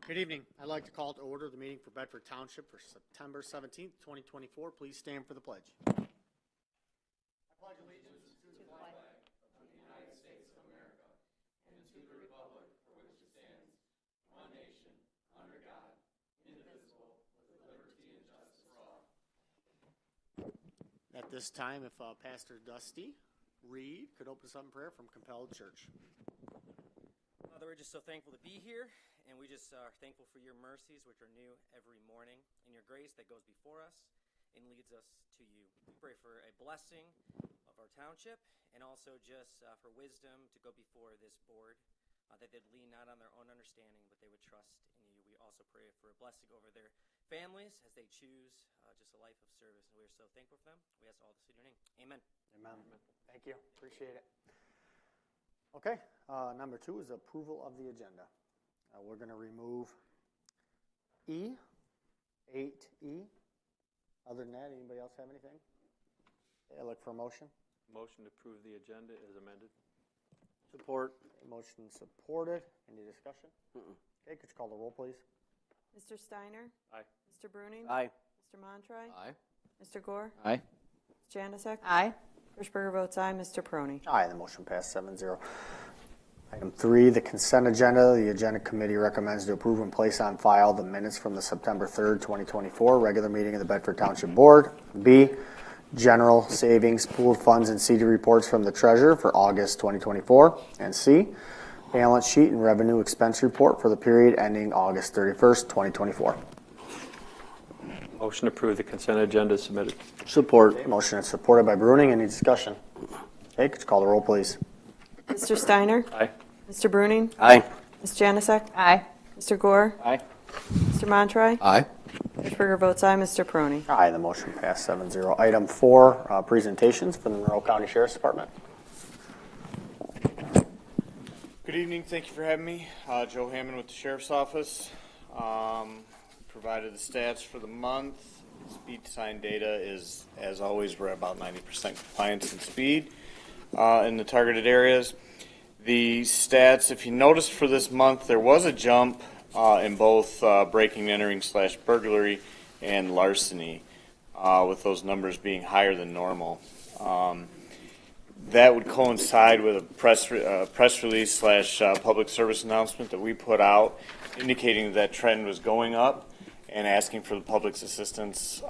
Good evening. I'd like to call to order the meeting for Bedford Township for September 17th, 2024. Please stand for the pledge. I pledge allegiance to the flag of the United States of America and to the republic for which it stands, one nation, under God, indivisible, with liberty and justice for all. At this time, if Pastor Dusty Reed could open us up in prayer from Compelled Church. Father, we're just so thankful to be here, and we just are thankful for your mercies, which are new every morning, and your grace that goes before us and leads us to you. We pray for a blessing of our township, and also just for wisdom to go before this board, that they'd lean not on their own understanding, but they would trust in you. We also pray for a blessing over their families as they choose just a life of service, and we are so thankful for them. We ask all this in your name. Amen. Amen. Thank you. Appreciate it. Okay, number 2 is approval of the agenda. We're going to remove E, 8E. Other than that, anybody else have anything? Okay, I look for a motion. Motion to approve the agenda is amended. Support. Motion supported. Any discussion? Okay, could you call the roll, please? Mr. Steiner? Aye. Mr. Bruning? Aye. Mr. Montroy? Aye. Mr. Gore? Aye. Ms. Janasek? Aye. Hirschberger votes aye. Mr. Peroni? Aye, the motion passed 7-0. Item 3, the consent agenda. The agenda committee recommends to approve and place on file the minutes from the September 3rd, 2024 regular meeting of the Bedford Township Board. B, general savings, pooled funds, and CD reports from the treasurer for August 2024. And C, balance sheet and revenue expense report for the period ending August 31st, 2024. Motion to approve the consent agenda is submitted. Support. Motion is supported by Bruning. Any discussion? Okay, could you call the roll, please? Mr. Steiner? Aye. Mr. Bruning? Aye. Ms. Janasek? Aye. Mr. Gore? Aye. Mr. Montroy? Aye. Hirschberger votes aye. Mr. Peroni? Aye, the motion passed 7-0. Item 4, presentations from the Monroe County Sheriff's Department. Good evening. Thank you for having me. Joe Hammond with the Sheriff's Office. Provided the stats for the month. Speed sign data is, as always, we're at about 90% compliance in speed in the targeted areas. The stats, if you noticed for this month, there was a jump in both breaking, entering / burglary and larceny, with those numbers being higher than normal. That would coincide with a press release / public service announcement that we put out indicating that trend was going up and asking for the public's assistance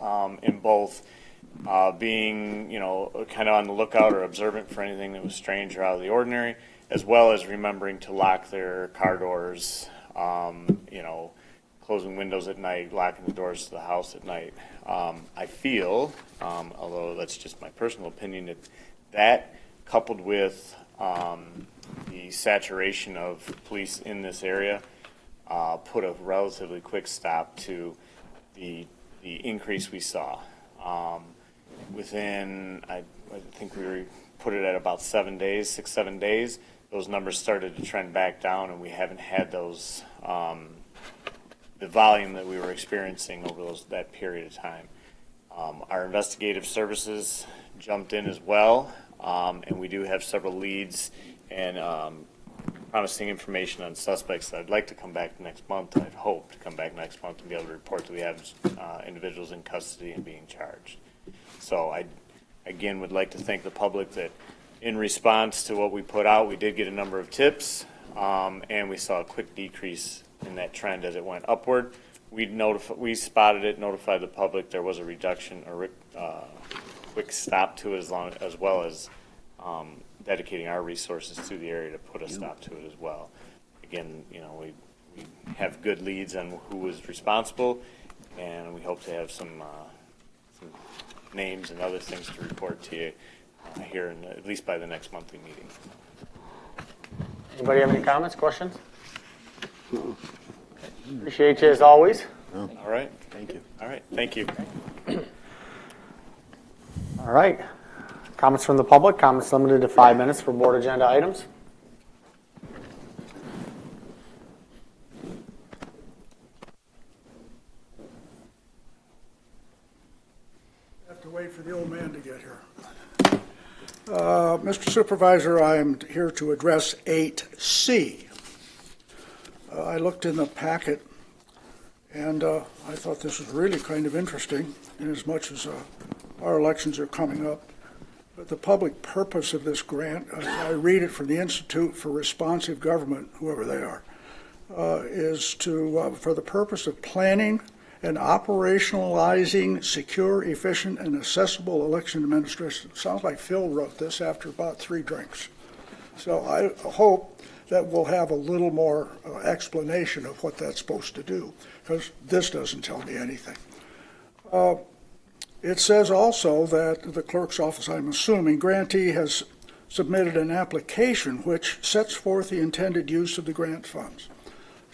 in both being, kind of on the lookout or observant for anything that was strange or out of the ordinary, as well as remembering to lock their car doors, closing windows at night, locking the doors to the house at night. I feel, although that's just my personal opinion, that coupled with the saturation of police in this area put a relatively quick stop to the increase we saw. Within, I think we put it at about 7 days, 6-7 days, those numbers started to trend back down, and we haven't had those, the volume that we were experiencing over that period of time. Our investigative services jumped in as well, and we do have several leads and promising information on suspects that I'd like to come back next month. I'd hope to come back next month and be able to report that we have individuals in custody and being charged. So I, again, would like to thank the public that in response to what we put out, we did get a number of tips, and we saw a quick decrease in that trend as it went upward. We spotted it, notified the public. There was a reduction, a quick stop to it, as well as dedicating our resources to the area to put a stop to it as well. Again, we have good leads on who was responsible, and we hope to have some names and other things to report to you here, at least by the next monthly meeting. Anybody have any comments, questions? Appreciate you as always. All right. Thank you. All right. Thank you. All right. Comments from the public. Comments limited to 5 minutes for board agenda items. Have to wait for the old man to get here. Mr. Supervisor, I am here to address 8C. I looked in the packet And I thought this was really kind of interesting, in as much as our elections are coming up. But the public purpose of this grant, I read it from the Institute for Responsive Government, whoever they are, is to for the purpose of planning and operationalizing secure, efficient, and accessible election administration. Sounds like Phil wrote this after about 3 drinks. So I hope that we'll have a little more explanation of what that's supposed to do, because this doesn't tell me anything. It says also that the clerk's office, I'm assuming, grantee has submitted an application which sets forth the intended use of the grant funds.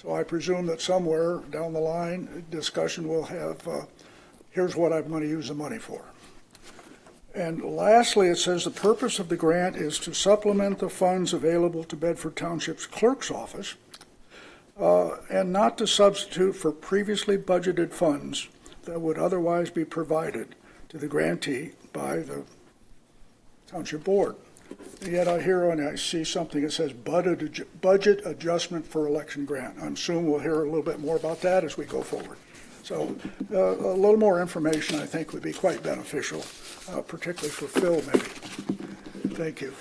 So I presume that somewhere down the line, discussion will have, here's what I'm going to use the money for. And lastly, it says the purpose of the grant is to supplement the funds available to Bedford Township's clerk's office and not to substitute for previously budgeted funds that would otherwise be provided to the grantee by the Township Board. And yet I hear and I see something that says budget adjustment for election grant. I'm assuming we'll hear a little bit more about that as we go forward. So a little more information I think would be quite beneficial, particularly for Phil maybe. Thank you.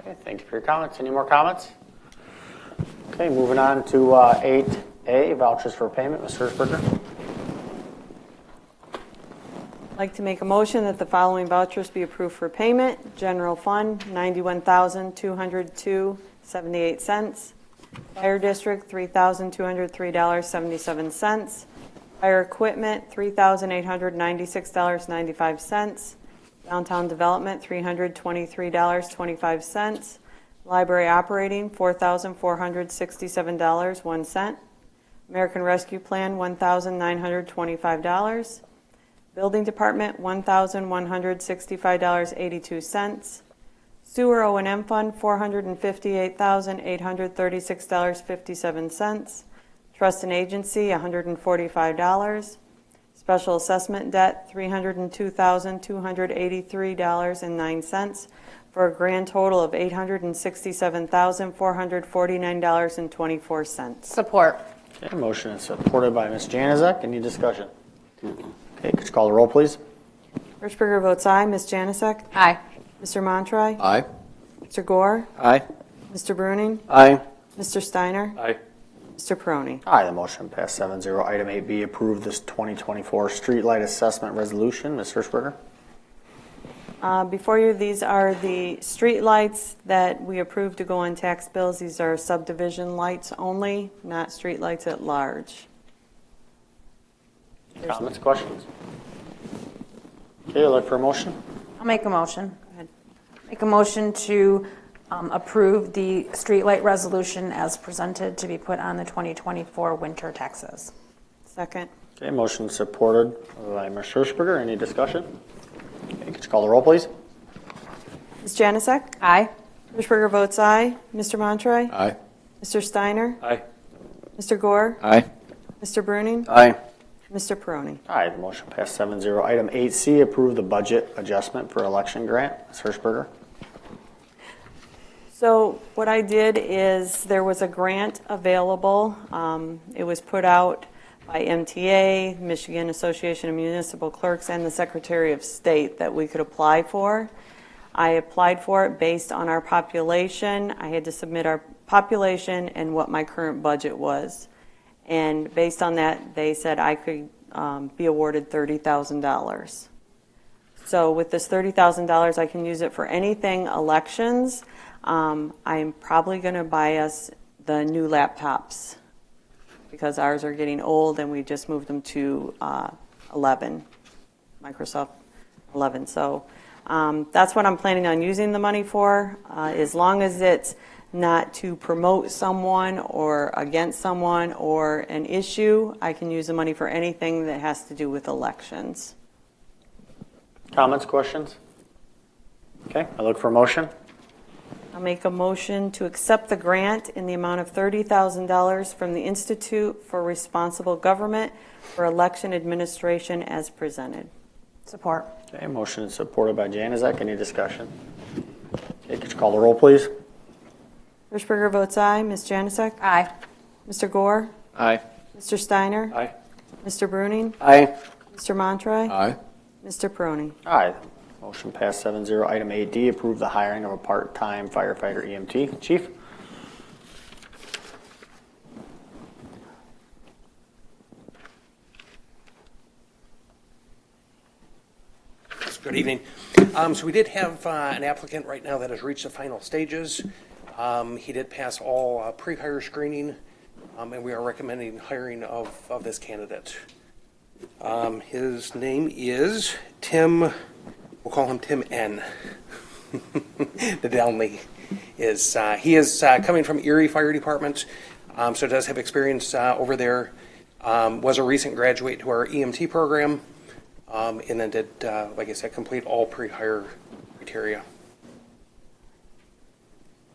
Okay, thank you for your comments. Any more comments? Okay, moving on to 8A, vouchers for payment. Ms. Hirschberger. I'd like to make a motion that the following vouchers be approved for payment. General Fund, $91,202.78. Fire District, $3,203.77. Fire Equipment, $3,896.95. Downtown Development, $323.25. Library Operating, $4,467.01. American Rescue Plan, $1,925. Building Department, $1,165.82. Sewer O&M Fund, $458,836.57. Trust and Agency, $145. Special Assessment Debt, $302,283.09, for a grand total of $867,449.24. Support. Okay, motion is supported by Ms. Janaszek. Any discussion? Okay, could you call the roll, please? Hirschberger votes aye. Ms. Janaszek? Aye. Mr. Montroy? Aye. Mr. Gore? Aye. Mr. Bruning? Aye. Mr. Steiner? Aye. Mr. Peroni? Aye, the motion passed 7-0. Item 8B, approve this 2024 streetlight assessment resolution. Ms. Hirschberger. Before you, these are the street lights that we approved to go on tax bills. These are subdivision lights only, not street lights at large. Comments, questions? Okay, I'd like for a motion. I'll make a motion. Go ahead. Make a motion to approve the streetlight resolution as presented to be put on the 2024 winter taxes. Second. Okay, motion supported by Ms. Hirschberger. Any discussion? Okay, could you call the roll, please? Ms. Janaszek? Aye. Hirschberger votes aye. Mr. Montroy? Aye. Mr. Steiner? Aye. Mr. Gore? Aye. Mr. Bruning? Aye. Mr. Peroni? Aye, the motion passed 7-0. Item 8C, approve the budget adjustment for election grant. Ms. Hirschberger. So what I did is there was a grant available. It was put out by MTA, Michigan Association of Municipal Clerks, and the Secretary of State that we could apply for. I applied for it based on our population. I had to submit our population and what my current budget was. And based on that, they said I could be awarded $30,000. So with this $30,000, I can use it for anything elections. I'm probably going to buy us the new laptops because ours are getting old and we just moved them to 11, Microsoft 11. So that's what I'm planning on using the money for, as long as it's not to promote someone or against someone or an issue. I can use the money for anything that has to do with elections. Comments, questions? Okay, I look for a motion. I'll make a motion to accept the grant in the amount of $30,000 from the Institute for Responsible Government for election administration as presented. Support. Okay, motion is supported by Janaszek. Any discussion? Okay, could you call the roll, please? Hirschberger votes aye. Ms. Janaszek? Aye. Mr. Gore? Aye. Mr. Steiner? Aye. Mr. Bruning? Aye. Mr. Montroy? Aye. Mr. Peroni? Aye. Motion passed 7-0. Item 8D, approve the hiring of a part-time firefighter EMT. Chief? Good evening. So we did have an applicant right now that has reached the final stages. He did pass all pre-hire screening, and we are recommending hiring of this candidate. His name is Tim, we'll call him Tim N. The Downley is, he is coming from Erie Fire Department, so does have experience over there. Was a recent graduate to our EMT program. And then did, like I said, complete all pre-hire criteria.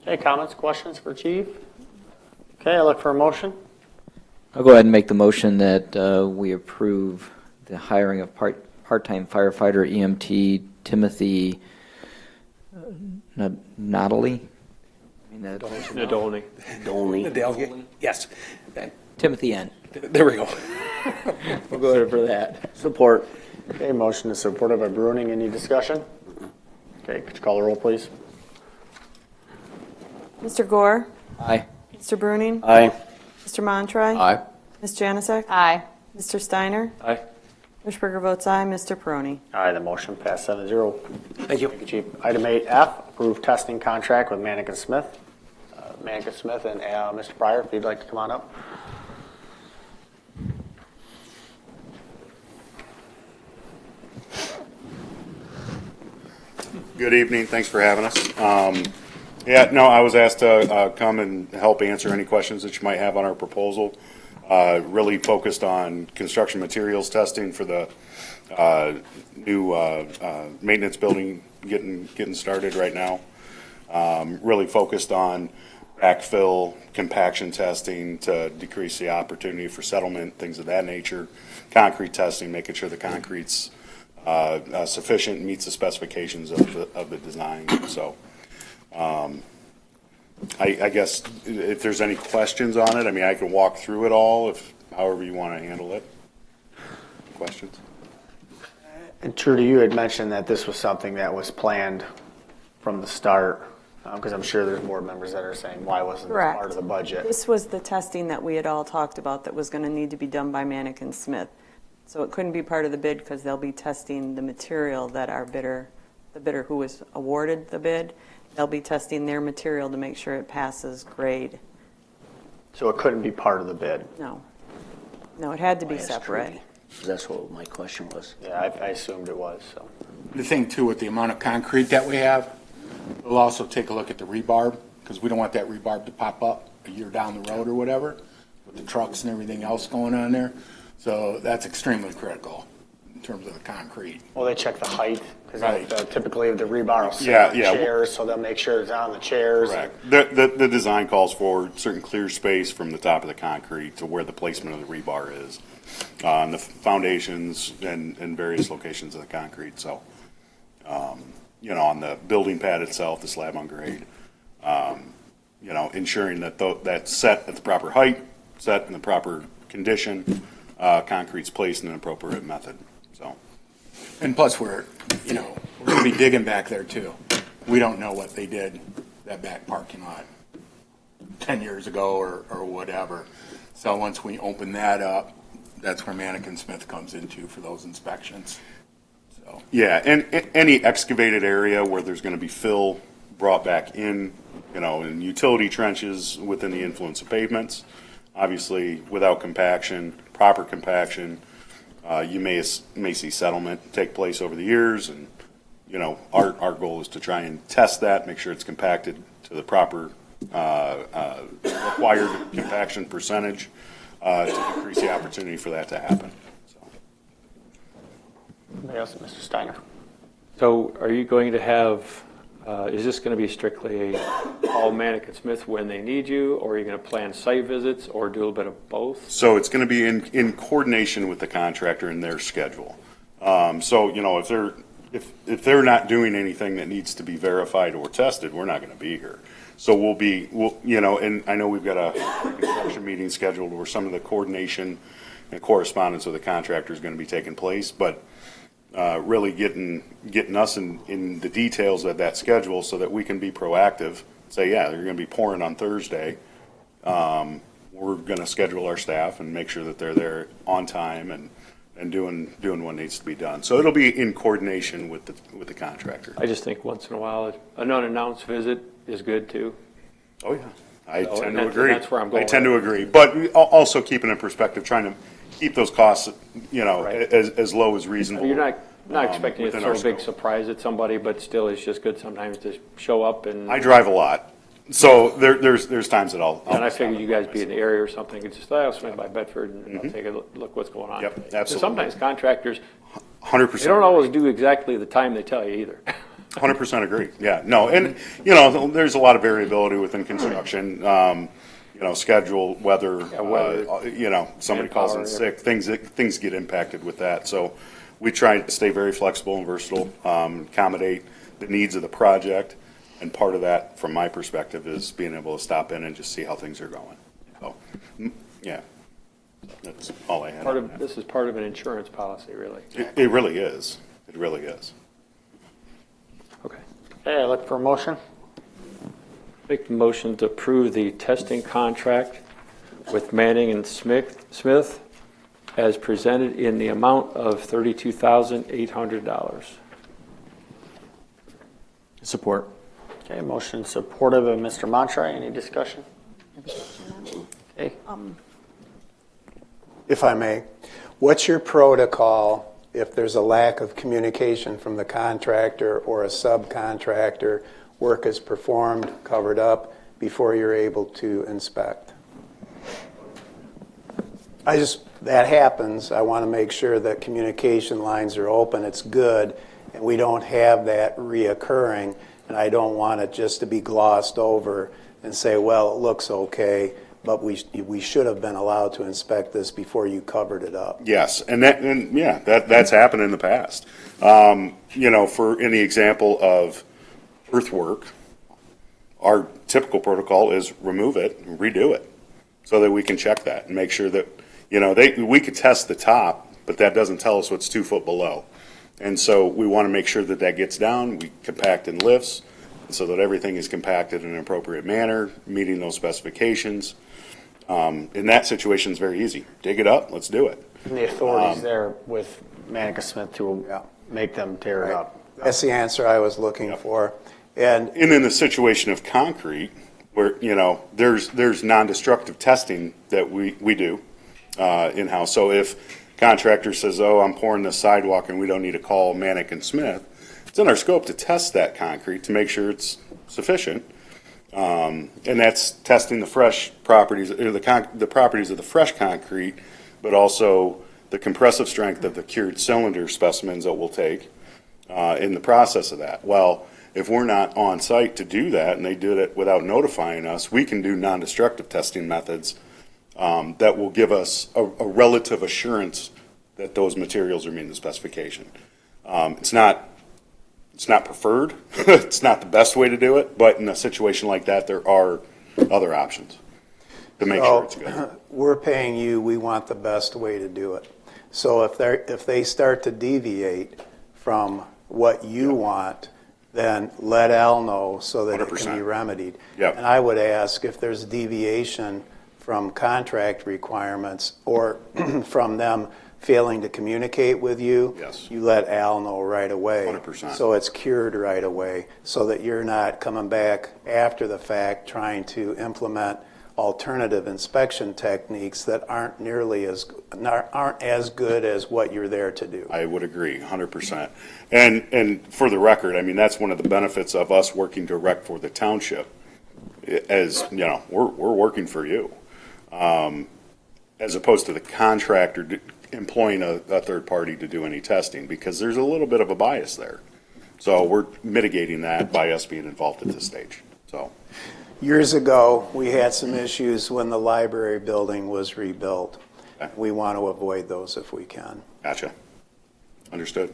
Okay, comments, questions for Chief? Okay, I look for a motion. I'll go ahead and make the motion that we approve the hiring of part-time firefighter EMT Timothy Nadolny. Nadolny. Nadolny. Yes. Timothy N. There we go. We'll go ahead for that. Support. Okay, motion is supported by Bruning. Any discussion? Okay, could you call the roll, please? Mr. Gore? Aye. Mr. Bruning? Aye. Mr. Montroy? Aye. Ms. Janasek? Aye. Mr. Steiner? Aye. Bushberger votes aye. Mr. Peroni? Aye, the motion passed 7-0. Thank you. Thank you, Chief. Item 8F, approve testing contract with Manikin Smith. Manikin Smith and Mr. Pryor, if you'd like to come on up. Good evening. Thanks for having us. I was asked to come and help answer any questions that you might have on our proposal. Really focused on construction materials testing for the new maintenance building getting started right now. Really focused on backfill, compaction testing to decrease the opportunity for settlement, things of that nature. Concrete testing, making sure the concrete's sufficient and meets the specifications of the design. So I guess if there's any questions on it, I mean, I can walk through it all however you want to handle it. Questions? And Trudy, you had mentioned that this was something that was planned from the start, because I'm sure there's board members that are saying, why wasn't this Correct. part of the budget? This was the testing that we had all talked about that was going to need to be done by Manikin Smith. So it couldn't be part of the bid because they'll be testing the material that our bidder, the bidder who was awarded the bid, they'll be testing their material to make sure it passes grade. So it couldn't be part of the bid? No. No, it had to be Yes, separate. Trudy. That's what my question was. Yeah, I assumed it was, so. The thing too, with the amount of concrete that we have, we'll also take a look at the rebarb, because we don't want that rebarb to pop up a year down the road or whatever, with the trucks and everything else going on there. So that's extremely critical in terms of the concrete. Well, they check the height, because Right. typically the rebar will sit Yeah, on the yeah. chairs, so they'll make sure it's on the chairs. Correct. The design calls for certain clear space from the top of the concrete to where the placement of the rebar is on the foundations and various locations of the concrete. So, on the building pad itself, the slab on grade, ensuring that that's set at the proper height, set in the proper condition, concrete's placed in an appropriate method. So, And plus we're going to be digging back there too. We don't know what they did, that back parking lot 10 years ago or whatever. So once we open that up, that's where Manikin Smith comes into for those inspections. So. yeah, and any excavated area where there's going to be fill brought back in, in utility trenches within the influence of pavements. Obviously, without compaction, proper compaction, you may see settlement take place over the years, and our goal is to try and test that, make sure it's compacted to the proper required compaction percentage to decrease the opportunity for that to happen. So. Anybody else? Mr. Steiner? So are you going to have, is this going to be strictly all Manikin Smith when they need you, or are you going to plan site visits, or do a little bit of both? So it's going to be in coordination with the contractor and their schedule. If they're if they're not doing anything that needs to be verified or tested, we're not going to be here. So we'll, you know, and I know we've got a construction meeting scheduled where some of the coordination and correspondence with the contractor is going to be taking place, but really getting us in the details of that schedule so that we can be proactive. Say, yeah, they're going to be pouring on Thursday. We're going to schedule our staff and make sure that they're there on time and doing what needs to be done. So it'll be in coordination with the contractor. I just think once in a while, an unannounced visit is good too. Oh, yeah. I So, tend and to that- agree. that's where I'm going I tend to with agree. But also keeping in perspective, trying to keep those costs, you know, Right. as low as reasonable. You're not expecting to within throw our a big scope. surprise at somebody, but still, it's just good sometimes to show up and. I drive a lot. So there's times that I'll And I stop figured you guys by be in the myself. area or something, and just, I'll swing by Bedford and I'll take a look what's going on. Yep, 'Cause absolutely. sometimes contractors, 100%. they don't always do exactly the time they tell you either. 100% agree. Yeah, no, and you know, there's a lot of variability within construction. You know, schedule, weather. weather. You know, somebody calls in Manpower, sick. Things get impacted with that. So we try to stay very flexible and versatile, accommodate the needs of the project. And part of that, from my perspective, is being able to stop in and just see how things are going. So, yeah, that's all I had. on that. This is part of an insurance policy, really. It really is. It really is. Okay. Okay, I look for a motion. Make the motion to approve the testing contract with Manning and Smith as presented in the amount of $32,800. Support. Okay, motion supportive of Mr. Montry. Any discussion? Okay. If I may, what's your protocol if there's a lack of communication from the contractor or a subcontractor, work is performed, covered up, before you're able to inspect? That happens. I want to make sure that communication lines are open, it's good, and we don't have that reoccurring, and I don't want it just to be glossed over and say, well, it looks okay, but we should have been allowed to inspect this before you covered it up. Yes, that's happened in the past. You know, in the example of earthwork, our typical protocol is remove it and redo it so that we can check that and make sure that, you know, we could test the top, but that doesn't tell us what's 2 foot below. And so we want to make sure that that gets down, we compact in lifts, so that everything is compacted in an appropriate manner, meeting those specifications. In that situation, it's very easy. Dig it up, let's do it. And the authority's there with Manica Smith to make them tear it up. That's the answer I was looking for. And in the situation of concrete, where, you know, there's non-destructive testing that we do in-house. So if contractor says, oh, I'm pouring this sidewalk and we don't need to call Manick and Smith, it's in our scope to test that concrete to make sure it's sufficient. And that's testing the fresh properties, or the properties of the fresh concrete, but also the compressive strength of the cured cylinder specimens that we'll take in the process of that. Well, if we're not on site to do that and they did it without notifying us, we can do non-destructive testing methods that will give us a relative assurance that those materials are meeting the specification. It's not preferred. It's not the best way to do it, but in a situation like that, there are other options to make sure it's good. We're paying you, we want the best way to do it. So if they start to deviate from what you want, then let Al know so that 100%. It can be remedied. Yep. And I would ask if there's deviation from contract requirements or from them failing to communicate with you, yes, you let Al know right away. 100%. So it's cured right away, so that you're not coming back after the fact trying to implement alternative inspection techniques that aren't as good as what you're there to do. I would agree, 100%. And for the record, I mean, that's one of the benefits of us working direct for the township. As you know, we're working for you, as opposed to the contractor employing a third party to do any testing, because there's a little bit of a bias there. So we're mitigating that by us being involved at this stage. So years ago, we had some issues when the library building was rebuilt. Okay. We want to avoid those if we can. Gotcha. Understood.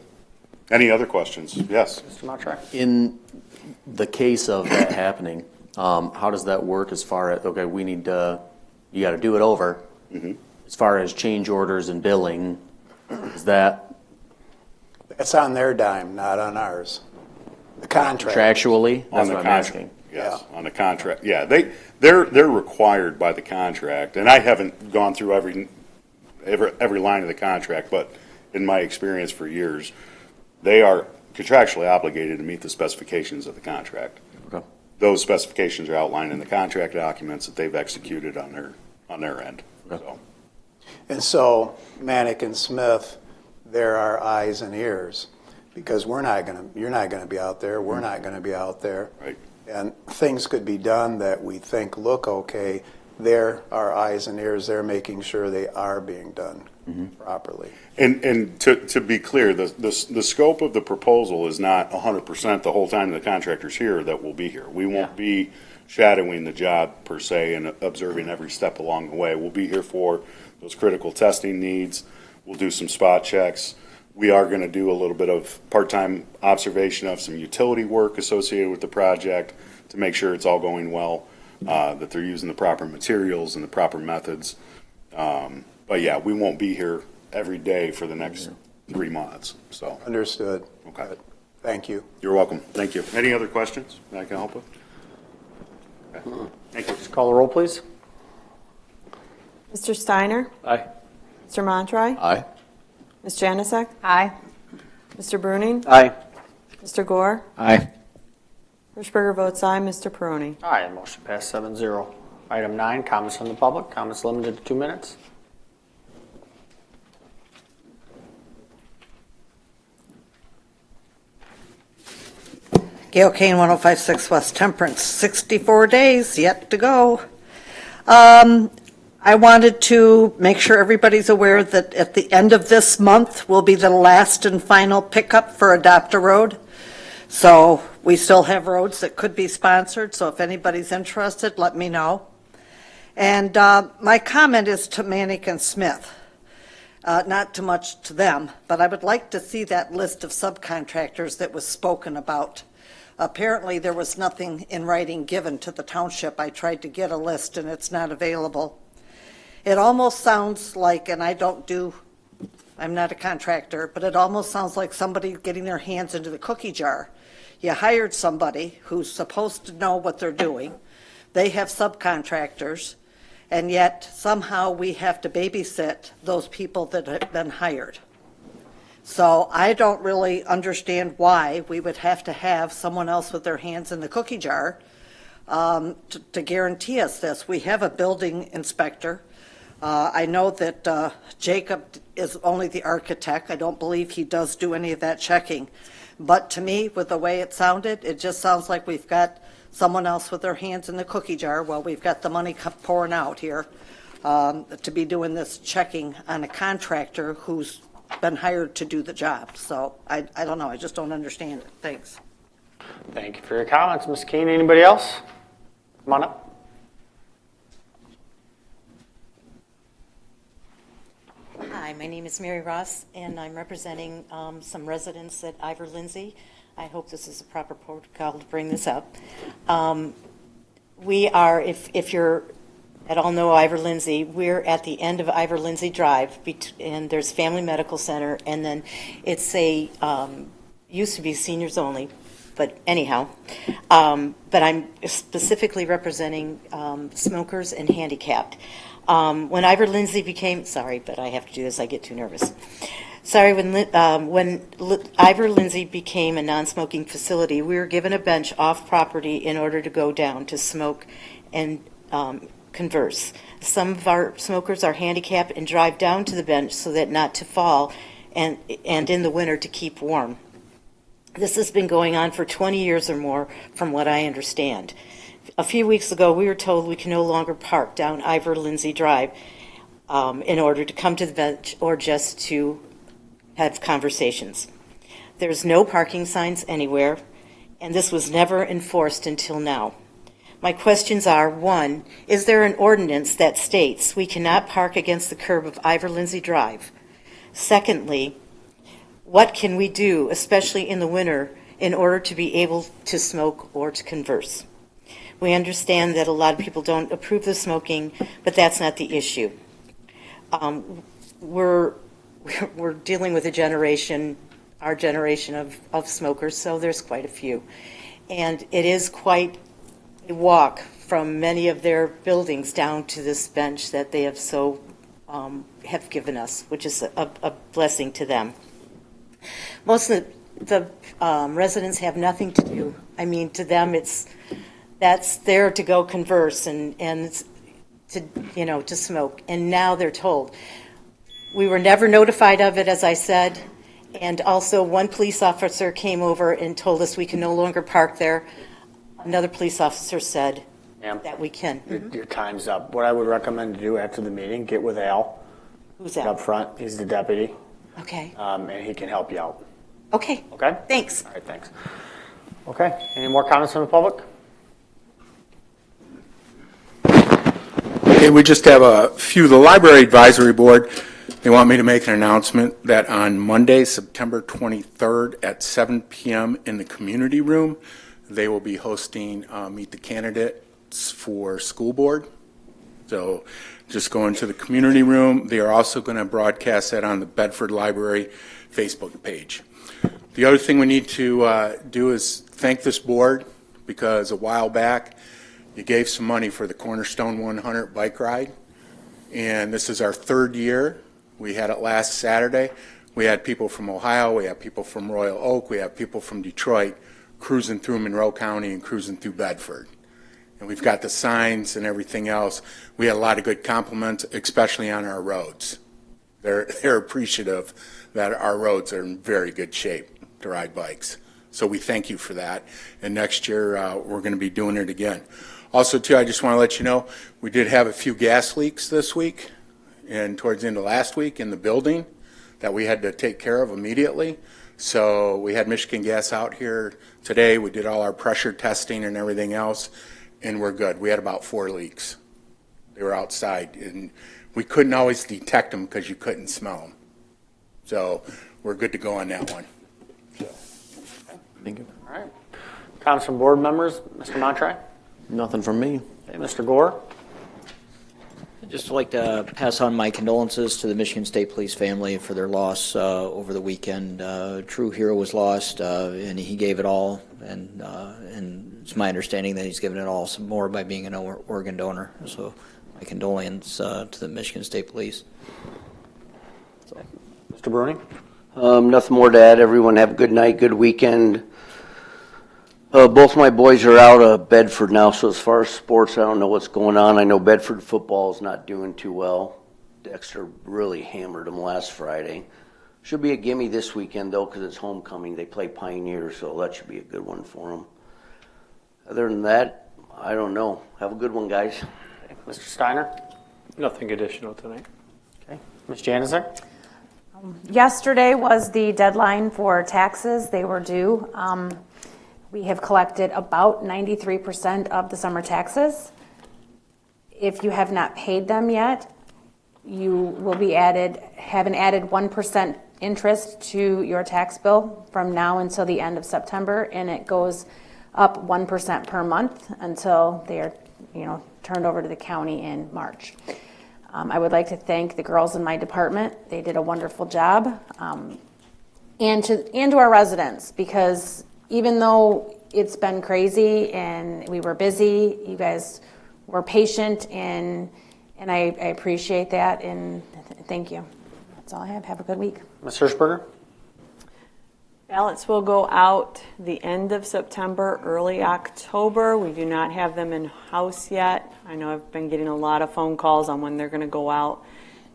Any other questions? Yes. Mr. Montroy? In the case of that happening, how does that work as far as, okay, we need to, you got to do it over. As far as change orders and billing, is that That's on their dime, not on ours. The contract. contractually? On That's the what I'm contract. asking. Yes, on the contract. Yeah, they're required by the contract, and I haven't gone through every line of the contract, but in my experience for years, they are contractually obligated to meet the specifications of the contract. Okay. Those specifications are outlined in the contract documents that they've executed on their end. Okay. So, And so, Manick and Smith, they're our eyes and ears, because you're not going to be out there, we're not going to be out there. right. And things could be done that we think look okay. They're our eyes and ears, they're making sure they are being done properly. And to be clear, the scope of the proposal is not 100% the whole time the contractor's here that will be here. We won't be shadowing the job per se and observing every step along the way. We'll be here for those critical testing needs. We'll do some spot checks. We are going to do a little bit of part-time observation of some utility work associated with the project to make sure it's all going well, that they're using the proper materials and the proper methods. But yeah, we won't be here every day for the next 3 months. So Understood. Okay. Good. Thank you. You're welcome. Thank you. Any other questions that I can help with? Okay. Thank you. Just call the roll, please. Mr. Steiner? Aye. Mr. Montroy? Aye. Ms. Janasek? Aye. Mr. Bruning? Aye. Mr. Gore? Aye. Hirschberger votes aye. Mr. Peroni? Aye, motion passed 7-0. Item 9, comments from the public. Comments limited to 2 minutes. Gail Kane, 1056 West Temperance, 64 days yet to go. I wanted to make sure everybody's aware that at the end of this month will be the last and final pickup for Adopt a Road. So we still have roads that could be sponsored, so if anybody's interested, let me know. And my comment is to Manick and Smith. Not too much to them, but I would like to see that list of subcontractors that was spoken about. Apparently, there was nothing in writing given to the township. I tried to get a list, and it's not available. It almost sounds like, and I'm not a contractor, but it almost sounds like somebody getting their hands into the cookie jar. You hired somebody who's supposed to know what they're doing. They have subcontractors, and yet somehow we have to babysit those people that have been hired. So I don't really understand why we would have to have someone else with their hands in the cookie jar to guarantee us this. We have a building inspector. I know that Jacob is only the architect. I don't believe he does do any of that checking. But to me, with the way it sounded, it just sounds like we've got someone else with their hands in the cookie jar while we've got the money pouring out here to be doing this checking on a contractor who's been hired to do the job. So I don't know. I just don't understand it. Thanks. Thank you for your comments, Ms. Keene. Anybody else? Come on up. Hi, my name is Mary Ross, and I'm representing some residents at Ivor Lindsay. I hope this is a proper protocol to bring this up. We are, if you're at all know Ivor Lindsay, we're at the end of Ivor Lindsay Drive, and there's Family Medical Center, and then it's a, used to be seniors only, but anyhow. But I'm specifically representing smokers and handicapped. When Ivor Lindsay became, sorry, but I have to do this, I get too nervous. Sorry, when Ivor Lindsay became a non-smoking facility, we were given a bench off property in order to go down to smoke and converse. Some of our smokers are handicapped and drive down to the bench so that not to fall and in the winter to keep warm. This has been going on for 20 years or more from what I understand. A few weeks ago, we were told we can no longer park down Ivor Lindsay Drive in order to come to the bench or just to have conversations. There's no parking signs anywhere, and this was never enforced until now. My questions are, 1, is there an ordinance that states we cannot park against the curb of Ivor Lindsay Drive? Secondly, what can we do, especially in the winter, in order to be able to smoke or to converse? We understand that a lot of people don't approve the smoking, but that's not the issue. We're dealing with our generation of smokers, so there's quite a few. And it is quite a walk from many of their buildings down to this bench that they have have given us, which is a blessing to them. Most of the residents have nothing to do. I mean, to them, that's there to go converse and to smoke. And now they're told. We were never notified of it, as I said. And also, one police officer came over and told us we can no longer park there. Another police officer said that we can. Your time's up. What I would recommend to do after the meeting, get with Al. Who's Al? Up front. He's the deputy. Okay. And he can help you out. Okay. Okay? Thanks. All right, thanks. Okay, any more comments from the public? Okay, we just have a few. The Library Advisory Board, they want me to make an announcement that on Monday, September 23rd at 7 p.m. in the community room, they will be hosting Meet the Candidates for School Board. So just go into the community room. They are also going to broadcast that on the Bedford Library Facebook page. The other thing we need to do is thank this board, because a while back you gave some money for the Cornerstone 100 bike ride, and this is our third year. We had it last Saturday. We had people from Ohio, we had people from Royal Oak, we have people from Detroit cruising through Monroe County and cruising through Bedford. And we've got the signs and everything else. We had a lot of good compliments, especially on our roads. They're appreciative that our roads are in very good shape to ride bikes. So we thank you for that. And next year, we're going to be doing it again. Also, too, I just want to let you know, we did have a few gas leaks this week and towards the end of last week in the building that we had to take care of immediately. So we had Michigan Gas out here today. We did all our pressure testing and everything else, and we're good. We had about 4 leaks. They were outside, and we couldn't always detect them because you couldn't smell them. So we're good to go on that one. Thank you. All right. Comments from board members? Mr. Montre? Nothing from me. Okay, Mr. Gore? I'd just like to pass on my condolences to the Michigan State Police family for their loss over the weekend. A true hero was lost, and he gave it all, and it's my understanding that he's given it all some more by being an organ donor. So my condolences to the Michigan State Police. So, Mr. Bruni? Nothing more to add. Everyone have a good night, good weekend. Both my boys are out of Bedford now, so as far as sports, I don't know what's going on. I know Bedford football is not doing too well. Dexter really hammered them last Friday. Should be a gimme this weekend, though, because it's homecoming. They play Pioneer, so that should be a good one for them. Other than that, I don't know. Have a good one, guys. Okay. Mr. Steiner? Nothing additional tonight. Okay. Ms. Janizer? Yesterday was the deadline for taxes. They were due. We have collected about 93% of the summer taxes. If you have not paid them yet, you will be have an added 1% interest to your tax bill from now until the end of September, and it goes up 1% per month until they are, turned over to the county in March. I would like to thank the girls in my department. They did a wonderful job, and to our residents, because even though it's been crazy and we were busy, you guys were patient, and I appreciate that, and thank you. That's all I have. Have a good week. Ms. Hirschberger? Ballots will go out the end of September, early October. We do not have them in-house yet. I know I've been getting a lot of phone calls on when they're going to go out.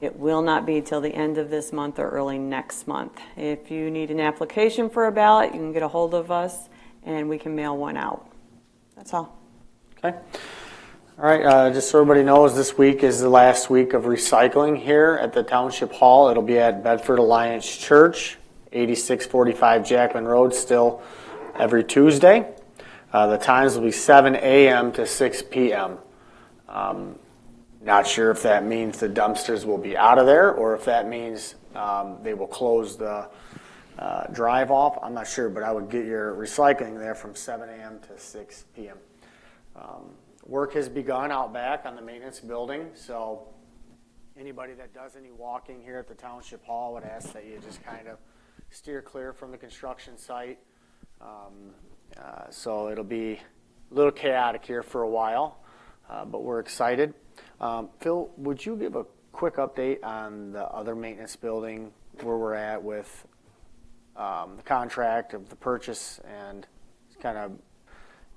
It will not be till the end of this month or early next month. If you need an application for a ballot, you can get a hold of us, and we can mail one out. That's all. Okay. All right, just so everybody knows, this week is the last week of recycling here at the Township Hall. It'll be at Bedford Alliance Church, 8645 Jackman Road, still every Tuesday. The times will be 7 a.m. to 6 p.m. Not sure if that means the dumpsters will be out of there or if that means they will close the drive off. I'm not sure, but I would get your recycling there from 7 a.m. to 6 p.m. Work has begun out back on the maintenance building, so anybody that does any walking here at the Township Hall would ask that you just kind of steer clear from the construction site. So it'll be a little chaotic here for a while, but we're excited. Phil, would you give a quick update on the other maintenance building, where we're at with the contract of the purchase, and kind of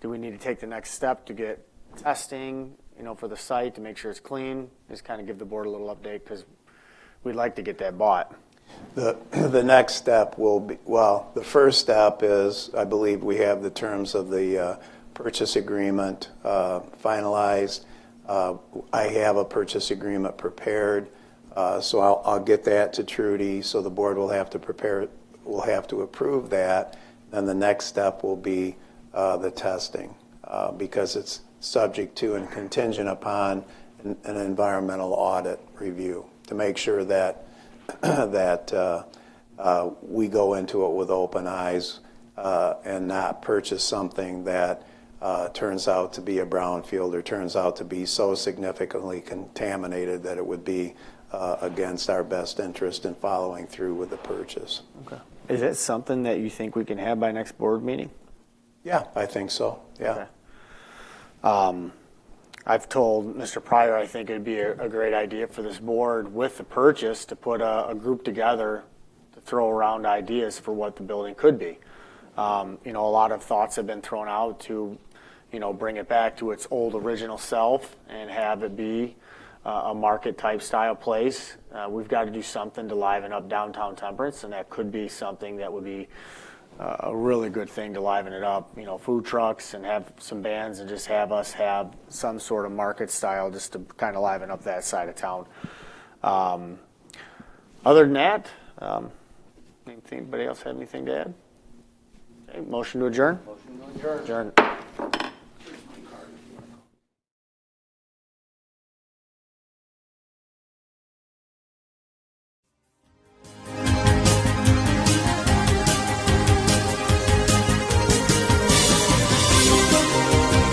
do we need to take the next step to get testing, for the site to make sure it's clean? Just kind of give the board a little update because we'd like to get that bought. The next step will be, well, the first step is, I believe we have the terms of the purchase agreement finalized. I have a purchase agreement prepared, so I'll get that to Trudy, so the board will have to prepare, will have to approve that. Then the next step will be the testing, because it's subject to and contingent upon an environmental audit review to make sure that we go into it with open eyes and not purchase something that turns out to be a brownfield or turns out to be so significantly contaminated that it would be against our best interest in following through with the purchase. Okay. Is it something that you think we can have by next board meeting? Yeah, I think so. Yeah. Okay. I've told Mr. Pryor I think it would be a great idea for this board with the purchase to put a group together to throw around ideas for what the building could be. A lot of thoughts have been thrown out to, bring it back to its old original self and have it be a market type style place. We've got to do something to liven up downtown Temperance, and that could be something that would be a really good thing to liven it up, food trucks and have some bands and just have us have some sort of market style just to kind of liven up that side of town. Other than that, anybody else have anything to add? Okay, motion to adjourn? Motion to adjourn. Adjourn.